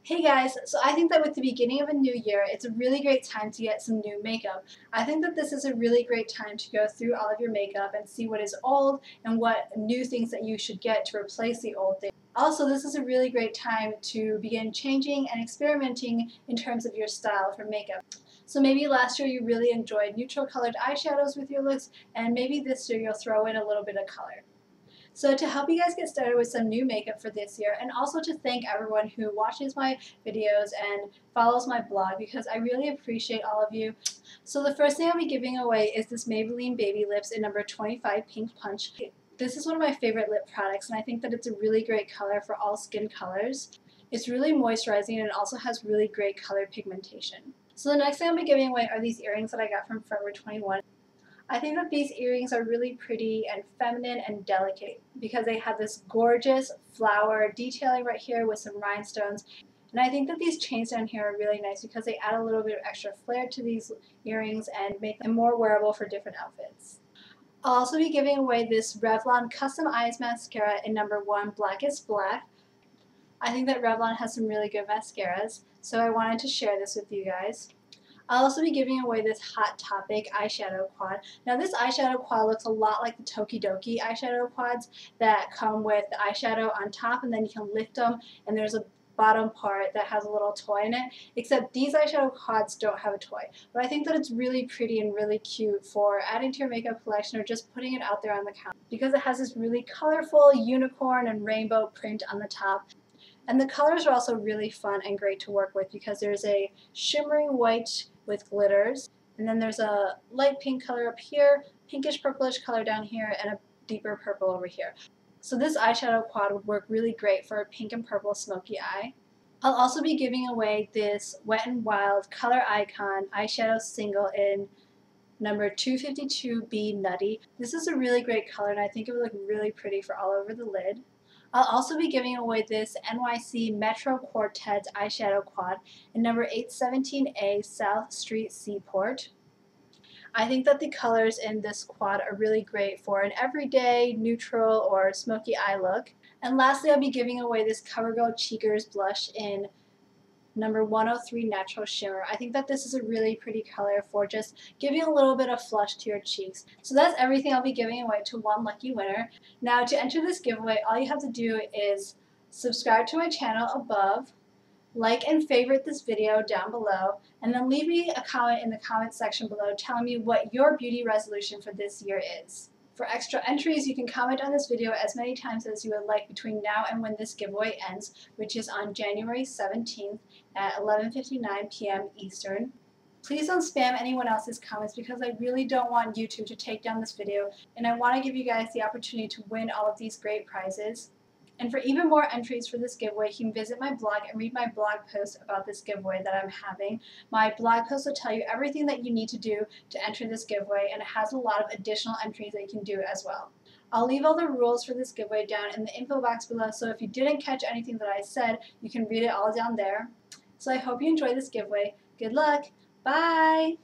Hey guys, so I think that with the beginning of a new year, it's a really great time to get some new makeup. I think that this is a really great time to go through all of your makeup and see what is old and what new things that you should get to replace the old things. Also, this is a really great time to begin changing and experimenting in terms of your style for makeup. So maybe last year you really enjoyed neutral colored eyeshadows with your looks, and maybe this year you'll throw in a little bit of color. So to help you guys get started with some new makeup for this year, and also to thank everyone who watches my videos and follows my blog, because I really appreciate all of you. So the first thing I'll be giving away is this Maybelline Baby Lips in number 25 Pink Punch. This is one of my favorite lip products, and I think that it's a really great color for all skin colors. It's really moisturizing, and it also has really great color pigmentation. So the next thing I'll be giving away are these earrings that I got from Forever 21. I think that these earrings are really pretty and feminine and delicate because they have this gorgeous flower detailing right here with some rhinestones. And I think that these chains down here are really nice because they add a little bit of extra flair to these earrings and make them more wearable for different outfits. I'll also be giving away this Revlon Custom Eyes Mascara in number 1, Blackest Black. I think that Revlon has some really good mascaras, so I wanted to share this with you guys. I'll also be giving away this Hot Topic eyeshadow quad. Now this eyeshadow quad looks a lot like the Tokidoki eyeshadow quads that come with the eyeshadow on top and then you can lift them and there's a bottom part that has a little toy in it, except these eyeshadow quads don't have a toy. But I think that it's really pretty and really cute for adding to your makeup collection or just putting it out there on the counter because it has this really colorful unicorn and rainbow print on the top. And the colors are also really fun and great to work with because there's a shimmering white with glitters, and then there's a light pink color up here, pinkish purplish color down here, and a deeper purple over here. So this eyeshadow quad would work really great for a pink and purple smoky eye. I'll also be giving away this Wet n Wild Color Icon eyeshadow single in number 252B Nutty. This is a really great color and I think it would look really pretty for all over the lid. I'll also be giving away this NYC Metro Quartet eyeshadow quad in number 817A South Street Seaport. I think that the colors in this quad are really great for an everyday, neutral, or smoky eye look. And lastly, I'll be giving away this CoverGirl Cheekers blush in number 103 Natural Shimmer. I think that this is a really pretty color for just giving a little bit of flush to your cheeks. So that's everything I'll be giving away to one lucky winner. Now to enter this giveaway, all you have to do is subscribe to my channel above, like and favorite this video down below, and then leave me a comment in the comment section below telling me what your beauty resolution for this year is. For extra entries, you can comment on this video as many times as you would like between now and when this giveaway ends, which is on January 17th at 11:59 p.m. Eastern. Please don't spam anyone else's comments because I really don't want YouTube to take down this video, and I want to give you guys the opportunity to win all of these great prizes. And for even more entries for this giveaway, you can visit my blog and read my blog post about this giveaway that I'm having. My blog post will tell you everything that you need to do to enter this giveaway, and it has a lot of additional entries that you can do as well. I'll leave all the rules for this giveaway down in the info box below, so if you didn't catch anything that I said, you can read it all down there. So I hope you enjoy this giveaway. Good luck! Bye!